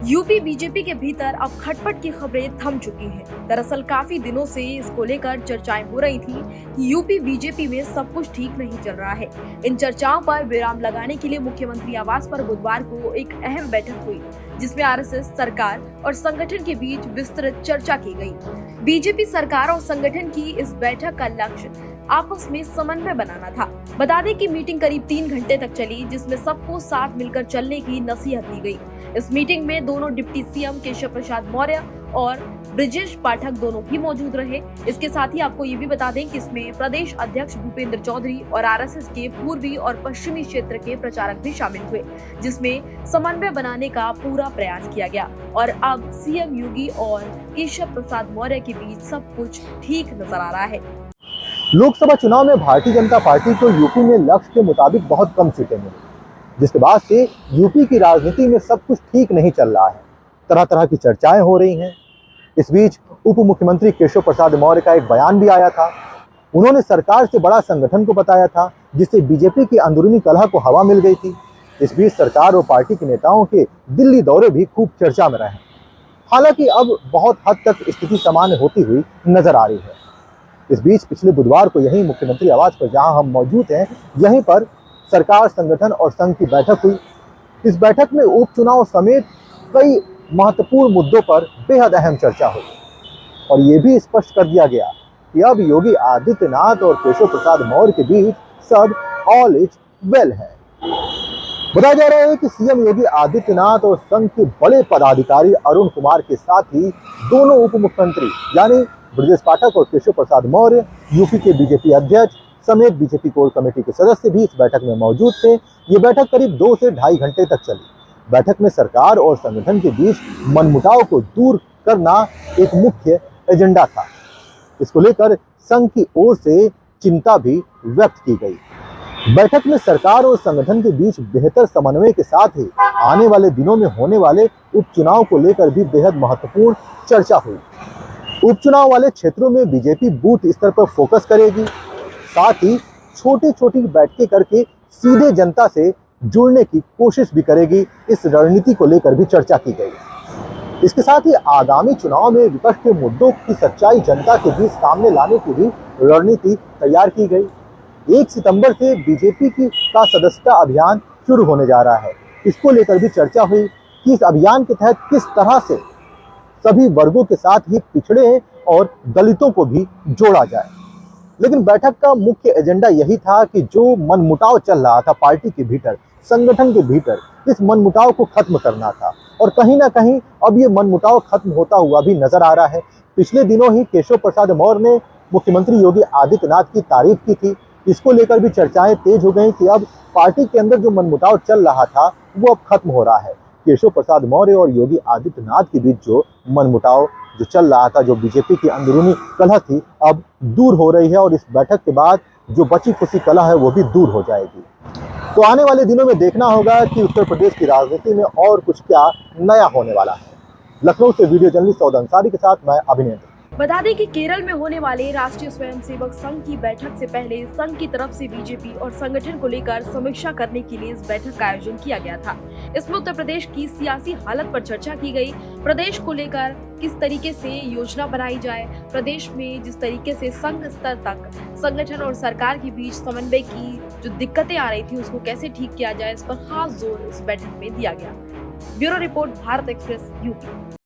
UP BJP के भीतर अब खटपट की खबरें थम चुकी हैं। दरअसल काफी दिनों से इसको लेकर चर्चाएं हो रही थी कि यूपी बीजेपी में सब कुछ ठीक नहीं चल रहा है। इन चर्चाओं पर विराम लगाने के लिए मुख्यमंत्री आवास पर बुधवार को एक अहम बैठक हुई, जिसमें आरएसएस, सरकार और संगठन के बीच विस्तृत चर्चा की गई। बीजेपी सरकार और संगठन की इस बैठक का लक्ष्य आपस में समन्वय बनाना था। बता दें कि मीटिंग करीब 3 घंटे तक चली, जिसमें सबको साथ मिलकर चलने की नसीहत दी गई। इस मीटिंग में दोनों डिप्टी सीएम केशव प्रसाद मौर्य और ब्रजेश पाठक दोनों भी मौजूद रहे। इसके साथ ही आपको ये भी बता दें कि इसमें प्रदेश अध्यक्ष भूपेंद्र चौधरी और आरएसएस के पूर्वी और पश्चिमी क्षेत्र के प्रचारक भी शामिल हुए, जिसमें समन्वय बनाने का पूरा प्रयास किया गया। और अब सीएम योगी और केशव प्रसाद मौर्य के बीच सब कुछ ठीक नजर आ रहा है। लोकसभा चुनाव में भारतीय जनता पार्टी को यूपी में लक्ष्य के मुताबिक बहुत कम सीटें मिली, जिसके बाद से यूपी की राजनीति में सब कुछ ठीक नहीं चल रहा है। तरह तरह की चर्चाएं हो रही हैं। इस बीच उप मुख्यमंत्री केशव प्रसाद मौर्य का एक बयान भी आया था। उन्होंने सरकार से बड़ा संगठन को बताया था, जिससे बीजेपी की अंदरूनी कलह को हवा मिल गई थी। इस बीच सरकार और पार्टी के नेताओं के दिल्ली दौरे भी खूब चर्चा में रहे। हालांकि अब बहुत हद तक स्थिति सामान्य होती हुई नजर आ रही है। इस बीच पिछले बुधवार को यहीं मुख्यमंत्री आवास पर जहां हम मौजूद हैं, यहीं पर सरकार, संगठन और संघ की बैठक हुई। इस बैठक में उपचुनाव समेत कई महत्वपूर्ण मुद्दों पर बेहद अहम चर्चा हुई और ये भी स्पष्ट कर दिया गया कि अब योगी आदित्यनाथ और केशव प्रसाद मौर्य के बीच सब ऑल इज वेल है। बताया जा रहा है कि सीएम योगी आदित्यनाथ और संघ के बड़े पदाधिकारी अरुण कुमार के साथ ही दोनों उप मुख्यमंत्री यानी ब्रजेश पाठक और केशव प्रसाद मौर्य, यूपी के बीजेपी अध्यक्ष समेत बीजेपी कोर कमेटी के सदस्य भी इस बैठक में मौजूद थे। ये बैठक करीब 2 से ढाई घंटे तक चली। बैठक में सरकार और संगठन के बीच मनमुटाव को दूर करना एक मुख्य एजेंडा था। इसको लेकर संघ की ओर से चिंता भी व्यक्त की गई। बैठक में सरकार और संगठन के बीच बेहतर समन्वय के साथ ही आने वाले दिनों में होने वाले उपचुनाव को लेकर भी बेहद महत्वपूर्ण चर्चा हुई। उपचुनाव वाले क्षेत्रों में बीजेपी बूथ स्तर पर फोकस करेगी, साथ ही छोटी छोटी बैठकें करके सीधे जनता से जुड़ने की कोशिश भी करेगी। इस रणनीति को लेकर भी चर्चा की गई। इसके साथ ही आगामी चुनाव में विपक्ष के मुद्दों की सच्चाई जनता के बीच सामने लाने की भी रणनीति तैयार की गई। 1 सितंबर से बीजेपी का सदस्यता अभियान शुरू होने जा रहा है। इसको लेकर भी चर्चा हुई कि इस अभियान के तहत किस तरह से सभी वर्गों के साथ ही पिछड़े और दलितों को भी जोड़ा जाए। लेकिन बैठक का मुख्य एजेंडा यही था कि जो मनमुटाव चल रहा था पार्टी के भीतर, संगठन के भीतर, इस मनमुटाव को खत्म करना था। और कहीं ना कहीं अब ये मनमुटाव खत्म होता हुआ भी नजर आ रहा है। पिछले दिनों ही केशव प्रसाद मौर्य ने मुख्यमंत्री योगी आदित्यनाथ की तारीफ की थी। इसको लेकर भी चर्चाएं तेज हो गई कि अब पार्टी के अंदर जो मनमुटाव चल रहा था वो अब खत्म हो रहा है। केशव प्रसाद मौर्य और योगी आदित्यनाथ के बीच जो मनमुटाव जो चल रहा था, जो बीजेपी की अंदरूनी कलह थी, अब दूर हो रही है और इस बैठक के बाद जो बची खुशी कलह है वो भी दूर हो जाएगी। तो आने वाले दिनों में देखना होगा कि उत्तर प्रदेश की राजनीति में और कुछ क्या नया होने वाला है। लखनऊ से वीडियो जर्नलिस्ट सौद अंसारी के साथ मैं अभिनेंद्र। बता दें कि केरल में होने वाले राष्ट्रीय स्वयंसेवक संघ की बैठक से पहले संघ की तरफ से बीजेपी और संगठन को लेकर समीक्षा करने के लिए इस बैठक का आयोजन किया गया था। इसमें उत्तर प्रदेश की सियासी हालत पर चर्चा की गई। प्रदेश को लेकर किस तरीके से योजना बनाई जाए, प्रदेश में जिस तरीके से संघ स्तर तक संगठन और सरकार के बीच समन्वय की जो दिक्कतें आ रही थी उसको कैसे ठीक किया जाए, इस पर खास जोर इस बैठक में दिया गया। Bureau report, Bharat express, UP.